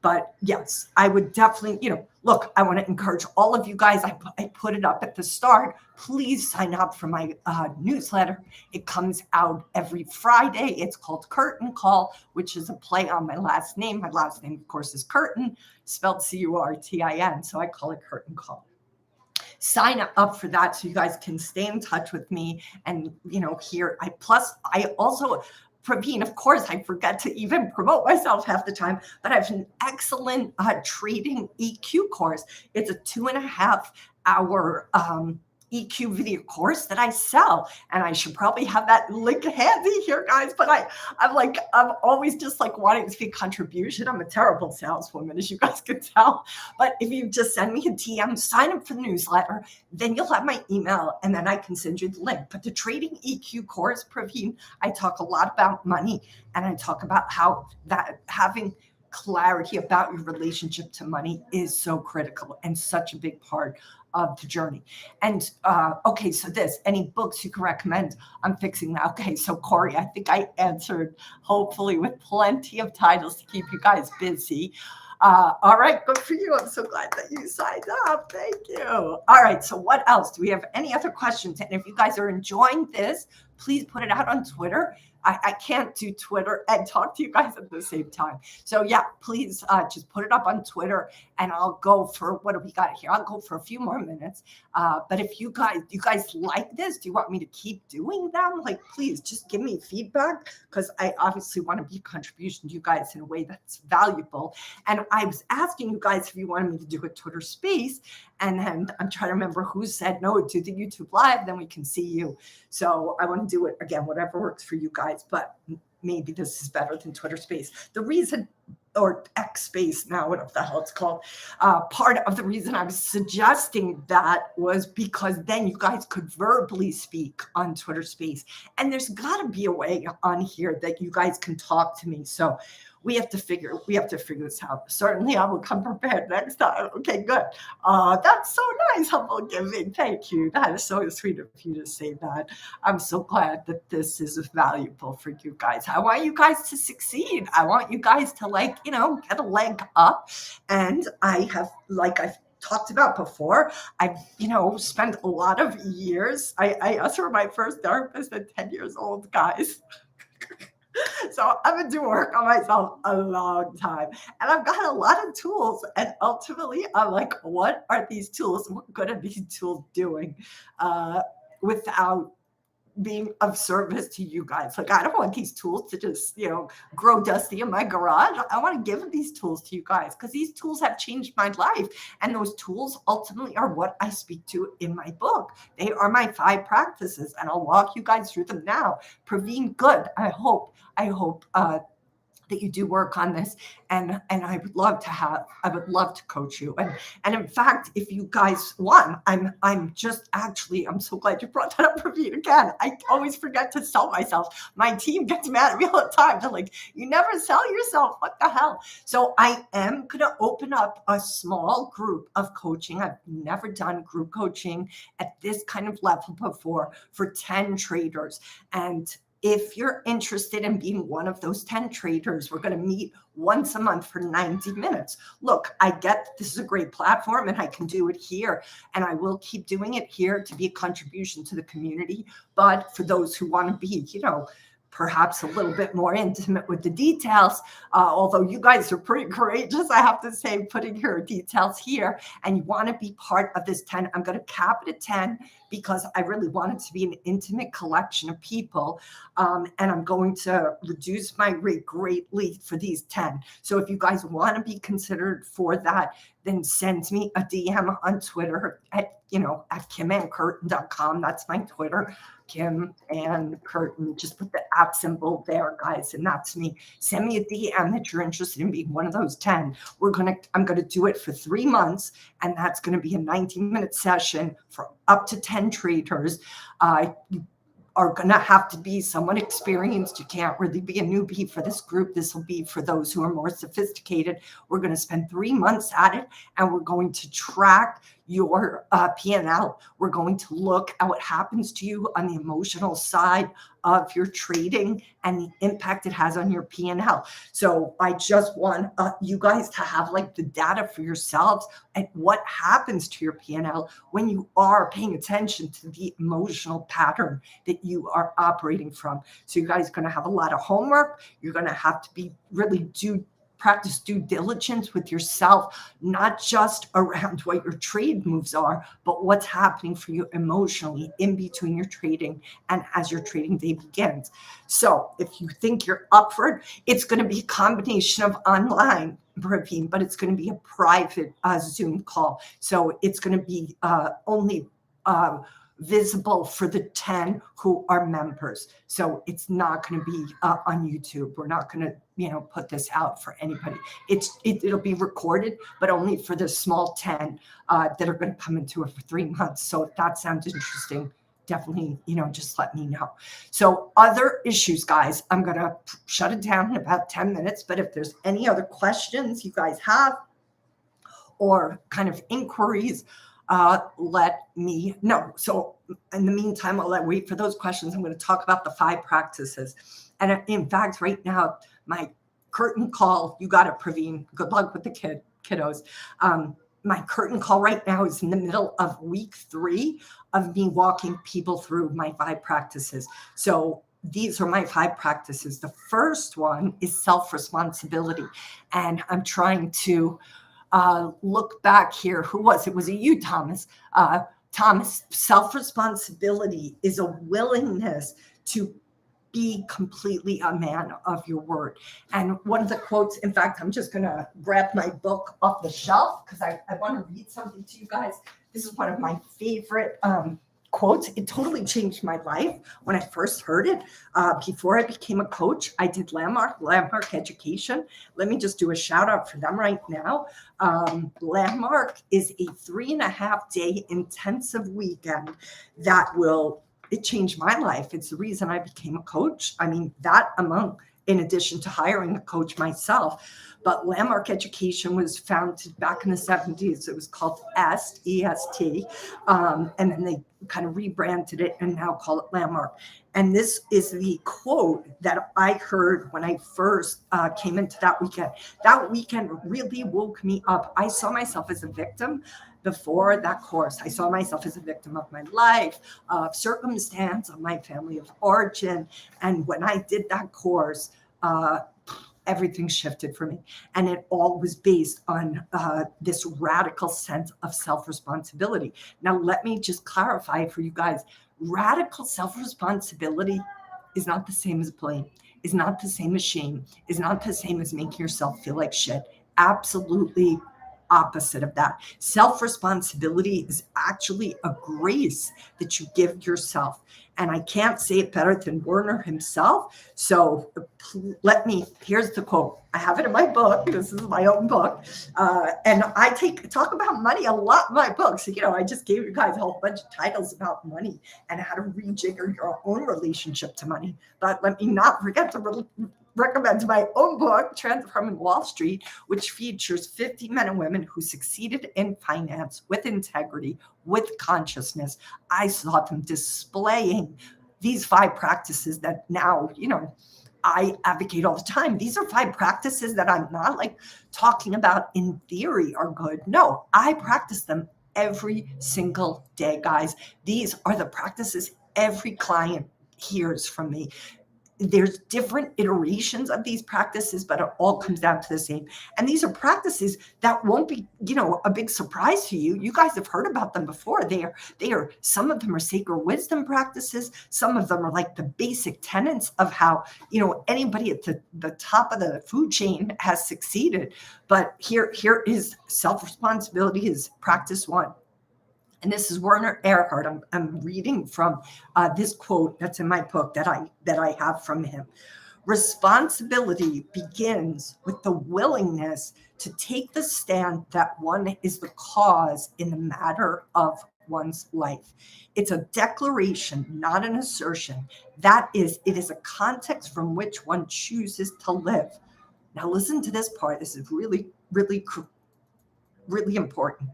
But yes, I would definitely, look, I want to encourage all of you guys. I put it up at the start. Please sign up for my newsletter. It comes out every Friday. It's called Curtin Call, which is a play on my last name. My last name, of course, is Curtin, spelled Curtin. So I call it Curtin Call. Sign up for that so you guys can stay in touch with me. And, here I also, Praveen, of course, I forget to even promote myself half the time, but I have an excellent trading EQ course. It's a 2.5 hour EQ video course that I sell, and I should probably have that link handy here, guys. But I'm always just like wanting to be a contribution. I'm a terrible saleswoman, as you guys can tell. But if you just send me a DM, sign up for the newsletter, then you'll have my email, and then I can send you the link. But the trading EQ course, Praveen, I talk a lot about money, and I talk about how that having clarity about your relationship to money is so critical and such a big part of the journey. And okay, so any books you can recommend? I'm fixing that. Okay, so Corey, I think I answered, hopefully with plenty of titles to keep you guys busy. All right, good for you. I'm so glad that you signed up. Thank you. All right, so what else? Do we have any other questions? And if you guys are enjoying this, please put it out on Twitter. I can't do Twitter and talk to you guys at the same time. So yeah, please just put it up on Twitter, and I'll go for, what do we got here? I'll go for a few more minutes. But if you guys like this, do you want me to keep doing them? Like, please just give me feedback, because I obviously want to be a contribution to you guys in a way that's valuable. And I was asking you guys if you wanted me to do a Twitter space, and then I'm trying to remember who said no to the YouTube live, then we can see you. So I want to do it again, whatever works for you guys, but maybe this is better than Twitter space. The reason, or X space now, whatever the hell it's called, part of the reason I was suggesting that was because then you guys could verbally speak on Twitter space. And there's got to be a way on here that you guys can talk to me. So we have to figure this out. Certainly, I will come prepared next time. Okay, good. That's so nice, humble giving. Thank you. That is so sweet of you to say that. I'm so glad that this is valuable for you guys. I want you guys to succeed. I want you guys to get a leg up. And I've talked about before, I've spent a lot of years. I asked for my first therapist at 10 years old, guys. So I've been doing work on myself a long time, and I've got a lot of tools. And ultimately, I'm like, what are these tools? What good are these tools doing without being of service to you guys? Like, I don't want these tools to just, grow dusty in my garage. I want to give these tools to you guys, because these tools have changed my life. And those tools ultimately are what I speak to in my book. They are my 5 practices, and I'll walk you guys through them now. Praveen, good. I hope that you do work on this, and I would love to coach you. And in fact, if you guys want, I'm so glad you brought that up, Praveen, again. I always forget to sell myself. My team gets mad at me all the time. They're like, you never sell yourself. What the hell? So I am going to open up a small group of coaching. I've never done group coaching at this kind of level before, for 10 traders. And if you're interested in being one of those 10 traders, we're going to meet once a month for 90 minutes. Look, I get this is a great platform, and I can do it here, and I will keep doing it here to be a contribution to the community. But for those who want to be, perhaps a little bit more intimate with the details, although you guys are pretty courageous, I have to say, putting your details here, and you want to be part of this 10. I'm going to cap it at 10 because I really want it to be an intimate collection of people, and I'm going to reduce my rate greatly for these 10. So if you guys want to be considered for that, then send me a DM on Twitter at kimandcurtin.com. That's my Twitter, Kim and Curtin. Just put the @ symbol there, guys, and that's me. Send me a DM that you're interested in being one of those 10. I'm gonna do it for 3 months, and that's gonna be a 90-minute session for up to 10 traders. You are going to have to be someone experienced. You can't really be a newbie for this group. This will be for those who are more sophisticated. We're going to spend 3 months at it, and we're going to track your P&L. We're going to look at what happens to you on the emotional side of your trading and the impact it has on your P&L. So I just want you guys to have like the data for yourselves and what happens to your P&L when you are paying attention to the emotional pattern that you are operating from. So you guys are going to have a lot of homework. You're going to have to be really practice due diligence with yourself, not just around what your trade moves are, but what's happening for you emotionally in between your trading and as your trading day begins. So if you think you're up for it, it's going to be a combination of online, Praveen, but it's going to be a private Zoom call. So it's going to be only visible for the 10 who are members. So it's not going to be on YouTube. We're not going to, put this out for anybody. It'll be recorded, but only for the small 10 that are going to come into it for 3 months. So if that sounds interesting, definitely, just let me know. So other issues, guys, I'm going to shut it down in about 10 minutes. But if there's any other questions you guys have or kind of inquiries, let me know. So in the meantime, I'll wait for those questions. I'm going to talk about the 5 practices. And in fact, right now, my curtain call, you got it, Praveen. Good luck with the kiddos. My curtain call right now is in the middle of week 3 of me walking people through my 5 practices. So these are my 5 practices. The first one is self-responsibility. And I'm trying to look back here. Who was it? Was it you, Thomas? Thomas, self-responsibility is a willingness to be completely a man of your word. And one of the quotes, in fact, I'm just going to grab my book off the shelf because I want to read something to you guys. This is one of my favorite quotes. It totally changed my life when I first heard it. Before I became a coach, I did Landmark Education. Let me just do a shout out for them right now. Landmark is a 3.5-day intensive weekend that it changed my life. It's the reason I became a coach. I mean, that among, in addition to hiring a coach myself. But Landmark Education was founded back in the 70s. It was called EST. And then they kind of rebranded it and now call it Landmark. And this is the quote that I heard when I first came into that weekend. That weekend really woke me up. I saw myself as a victim before that course. I saw myself as a victim of my life, of circumstance, of my family of origin. And when I did that course, everything shifted for me. And it all was based on this radical sense of self-responsibility. Now, let me just clarify for you guys. Radical self-responsibility is not the same as blame, is not the same as shame, is not the same as making yourself feel like shit. Absolutely opposite of that. Self-responsibility is actually a grace that you give yourself. And I can't say it better than Werner himself. So here's the quote. I have it in my book. This is my own book. And I talk about money a lot in my books. I just gave you guys a whole bunch of titles about money and how to rejigger your own relationship to money. But let me not forget to recommend my own book, Transforming Wall Street, which features 50 men and women who succeeded in finance with integrity, with consciousness. I saw them displaying these 5 practices that now, I advocate all the time. These are 5 practices that I'm not like talking about in theory are good. No, I practice them every single day, guys. These are the practices every client hears from me. There's different iterations of these practices, but it all comes down to the same. And these are practices that won't be, a big surprise to you. You guys have heard about them before. They are, some of them are sacred wisdom practices. Some of them are like the basic tenets of how, anybody at the top of the food chain has succeeded. But here is self-responsibility is practice 1. And this is Werner Erhard. I'm reading from this quote that's in my book that I have from him. Responsibility begins with the willingness to take the stand that one is the cause in the matter of one's life. It's a declaration, not an assertion. That is, it is a context from which one chooses to live. Now listen to this part. This is really, really, really important.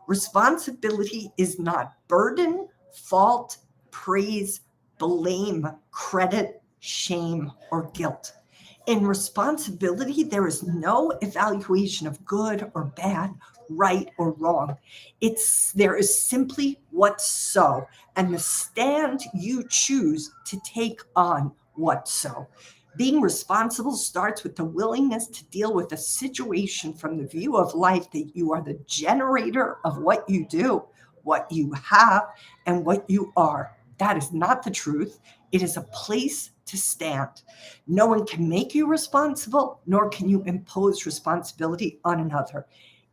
Responsibility is not burden, fault, praise, blame, credit, shame, or guilt. In responsibility, there is no evaluation of good or bad, right or wrong. There is simply what's so, and the stand you choose to take on what's so. Being responsible starts with the willingness to deal with a situation from the view of life that you are the generator of what you do, what you have, and what you are. That is not the truth. It is a place to stand. No one can make you responsible, nor can you impose responsibility on another.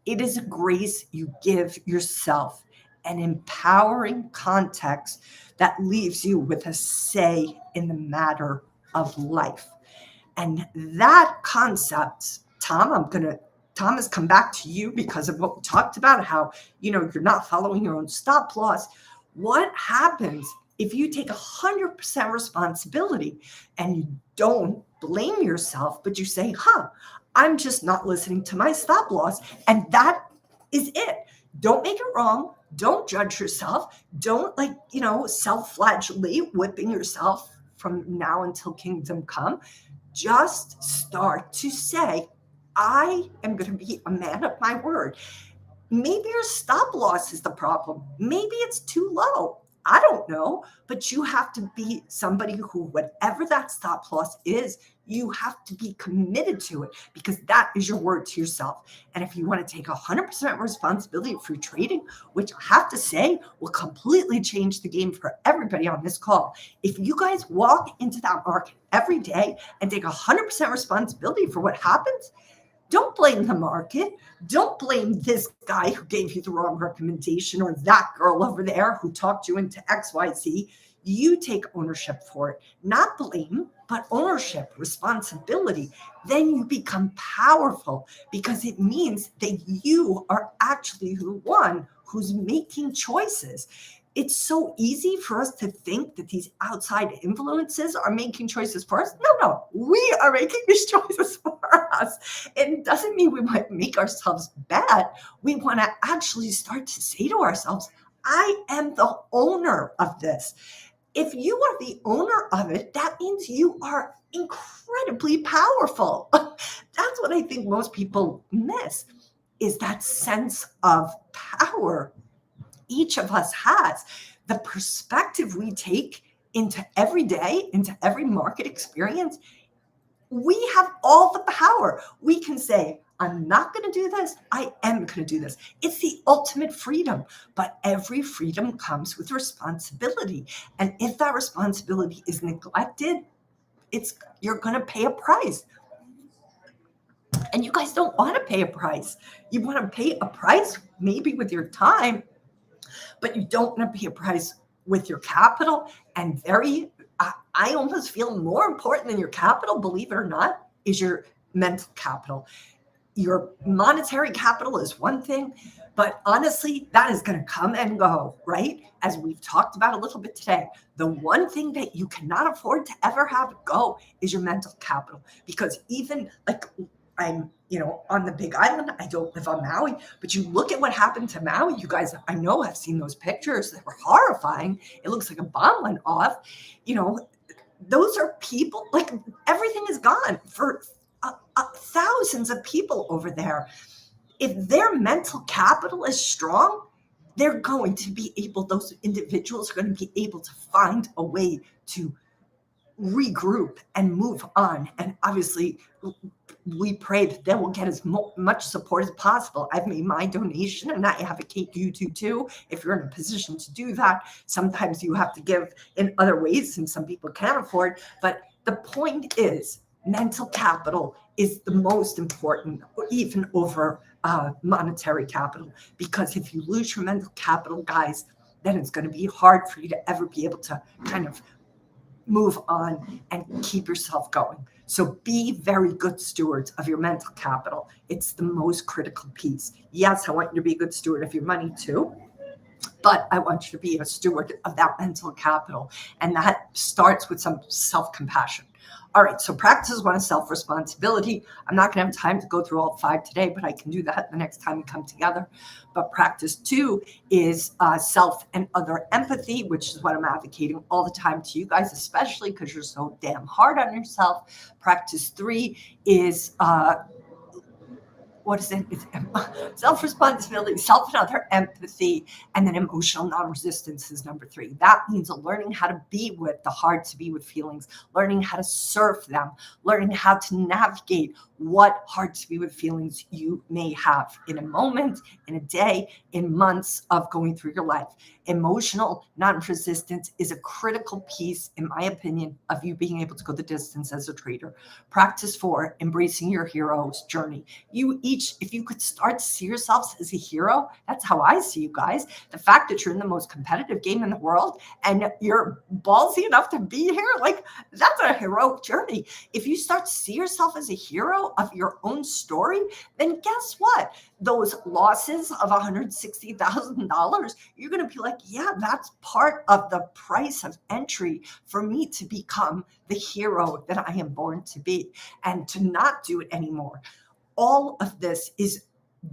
It is a grace you give yourself, an empowering context that leaves you with a say in the matter of life. And that concept, Tom has come back to you because of what we talked about, how, you're not following your own stop loss. What happens if you take 100% responsibility and you don't blame yourself, but you say, I'm just not listening to my stop loss. And that is it. Don't make it wrong. Don't judge yourself. Don't self-flagellate, whipping yourself from now until kingdom come. Just start to say, I am going to be a man of my word. Maybe your stop loss is the problem. Maybe it's too low. I don't know, but you have to be somebody who, whatever that stop loss is, you have to be committed to it, because that is your word to yourself. And if you want to take 100% responsibility for your trading, which I have to say will completely change the game for everybody on this call. If you guys walk into that market every day and take 100% responsibility for what happens, don't blame the market. Don't blame this guy who gave you the wrong recommendation, or that girl over there who talked you into XYZ. You take ownership for it. Not blame, but ownership, responsibility. Then you become powerful, because it means that you are actually the one who's making choices. It's so easy for us to think that these outside influences are making choices for us. No, we are making these choices for us. It doesn't mean we might make ourselves bad. We want to actually start to say to ourselves, I am the owner of this. If you are the owner of it, that means you are incredibly powerful. That's what I think most people miss, is that sense of power each of us has. The perspective we take into every day, into every market experience, we have all the power. We can say, I'm not going to do this. I am going to do this. It's the ultimate freedom. But every freedom comes with responsibility. And if that responsibility is neglected, you're going to pay a price. And you guys don't want to pay a price. You want to pay a price maybe with your time, but you don't want to pay a price with your capital. And I almost feel more important than your capital, believe it or not, is your mental capital. Your monetary capital is one thing, but honestly, that is going to come and go, right? As we've talked about a little bit today, the one thing that you cannot afford to ever have go is your mental capital. Because even I'm, on the Big Island. I don't live on Maui, but you look at what happened to Maui. You guys, I know, have seen those pictures that were horrifying. It looks like a bomb went off. Those are people, everything is gone for thousands of people over there. If their mental capital is strong, they're going to be able, those individuals are going to be able to find a way to regroup and move on. And obviously, we pray that they will get as much support as possible. I've made my donation, and I advocate you to too. If you're in a position to do that, sometimes you have to give in other ways, and some people can't afford. But the point is, mental capital is the most important, even over monetary capital. Because if you lose your mental capital, guys, then it's going to be hard for you to ever be able to kind of move on and keep yourself going. So be very good stewards of your mental capital. It's the most critical piece. Yes, I want you to be a good steward of your money too. But I want you to be a steward of that mental capital. And that starts with some self-compassion. All right, so practice one is self-responsibility. I'm not going to have time to go through all 5 today, but I can do that the next time we come together. But practice 2 is self and other empathy, which is what I'm advocating all the time to you guys, especially because you're so damn hard on yourself. Practice 3 is what is it? It's self-responsibility, self and other empathy, and then emotional non-resistance is number 3. That means learning how to be with the hard to be with feelings, learning how to surf them, learning how to navigate what hard to be with feelings you may have in a moment, in a day, in months of going through your life. Emotional non-resistance is a critical piece, in my opinion, of you being able to go the distance as a trader. Practice 4, embracing your hero's journey. You each, if you could start to see yourselves as a hero, that's how I see you guys. The fact that you're in the most competitive game in the world and you're ballsy enough to be here, like that's a heroic journey. If you start to see yourself as a hero of your own story, then guess what? Those losses of $160,000, you're going to be like, yeah, that's part of the price of entry for me to become the hero that I am born to be and to not do it anymore. All of this is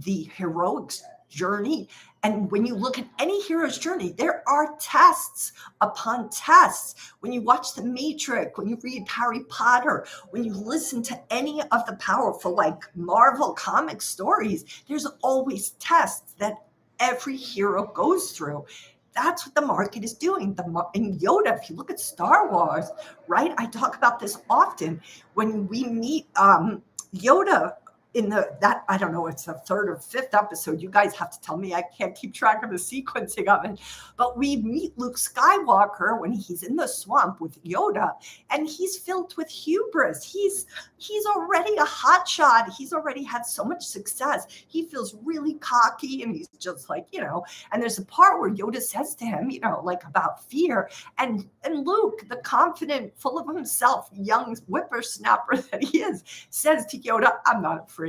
the heroic journey. And when you look at any hero's journey, there are tests upon tests. When you watch The Matrix, when you read Harry Potter, when you listen to any of the powerful like Marvel comic stories, there's always tests that every hero goes through. That's what the market is doing. In Yoda, if you look at Star Wars, right? I talk about this often. When we meet Yoda in that I don't know, it's the 3rd or 5th episode. You guys have to tell me. I can't keep track of the sequencing of it. But we meet Luke Skywalker when he's in the swamp with Yoda, and he's filled with hubris. He's already a hotshot. He's already had so much success. He feels really cocky, and he's just like, And there's a part where Yoda says to him, like about fear, and Luke, the confident, full of himself, young whippersnapper that he is, says to Yoda, "I'm not afraid."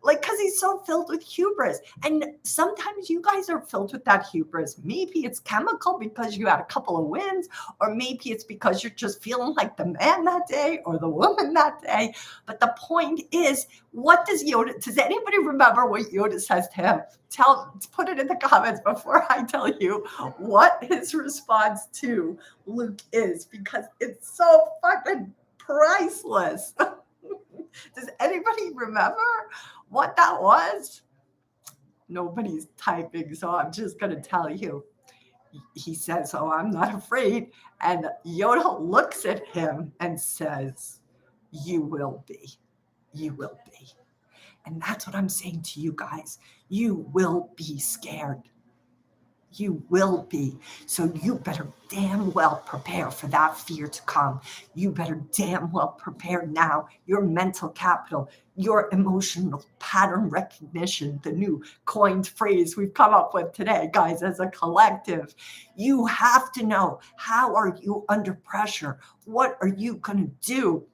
Like, because he's so filled with hubris. And sometimes you guys are filled with that hubris. Maybe it's chemical because you had a couple of wins, or maybe it's because you're just feeling like the man that day or the woman that day. But the point is, what does anybody remember what Yoda says to him? Put it in the comments before I tell you what his response to Luke is, because it's so fucking priceless. Does anybody remember what that was? Nobody's typing, so I'm just going to tell you. He says, "Oh, I'm not afraid." And Yoda looks at him and says, "You will be. You will be." And that's what I'm saying to you guys. You will be scared. You will be. So you better damn well prepare for that fear to come. You better damn well prepare now. Your mental capital, your emotional pattern recognition, the new coined phrase we've come up with today, guys, as a collective. You have to know, how are you under pressure? What are you going to do?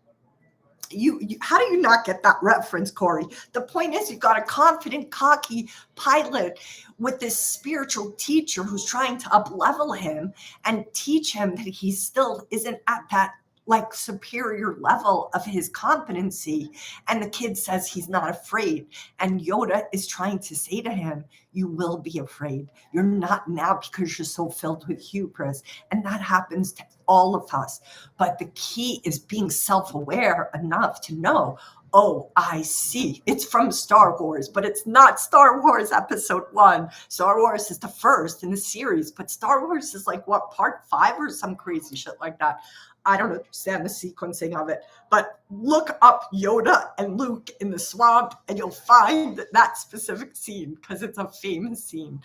How do you not get that reference, Corey? The point is, you've got a confident, cocky pilot with this spiritual teacher who's trying to up-level him and teach him that he still isn't at that like superior level of his competency. And the kid says he's not afraid. And Yoda is trying to say to him, you will be afraid. You're not now because you're so filled with hubris. And that happens to all of us. But the key is being self-aware enough to know, oh, I see. It's from Star Wars, but it's not Star Wars Episode 1. Star Wars is the first in the series, but Star Wars is like, what, Part 5 or some crazy shit like that. I don't understand the sequencing of it, but look up Yoda and Luke in the swamp and you'll find that specific scene because it's a famous scene.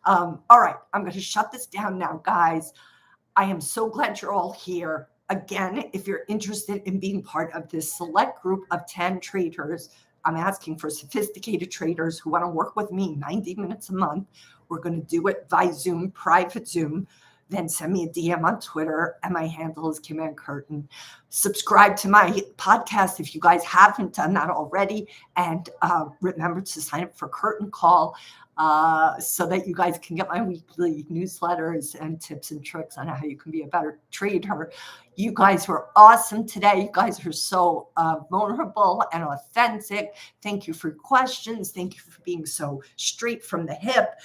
All right, I'm going to shut this down now, guys. I am so glad you're all here. Again, if you're interested in being part of this select group of 10 traders, I'm asking for sophisticated traders who want to work with me 90 minutes a month. We're going to do it by Zoom, private Zoom. Then send me a DM on Twitter, and my handle is Kim Ann Curtin. Subscribe to my podcast if you guys haven't done that already. And remember to sign up for Curtin Call. so that you guys can get my weekly newsletters and tips and tricks on how you can be a better trader. You guys were awesome today. You guys are so vulnerable and authentic. Thank you for your questions. Thank you for being so straight from the hip.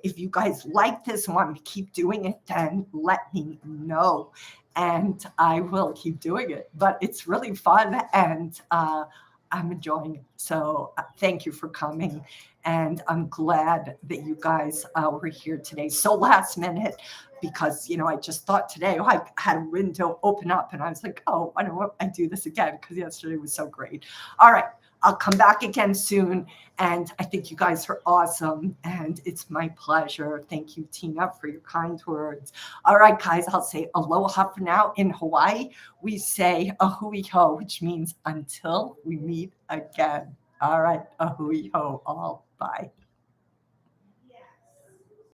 If you guys like this and want me to keep doing it, then let me know. And I will keep doing it. But it's really fun, and I'm enjoying it. So thank you for coming. And I'm glad that you guys were here today. So last minute, because, I just thought today, I had a window open up and I was like, oh, why don't I do this again? Because yesterday was so great. All right. I'll come back again soon. And I think you guys are awesome. And it's my pleasure. Thank you, Tina, for your kind words. All right, guys, I'll say aloha for now. In Hawaii, we say ahui ho, which means until we meet again. All right, ahui ho all. Bye.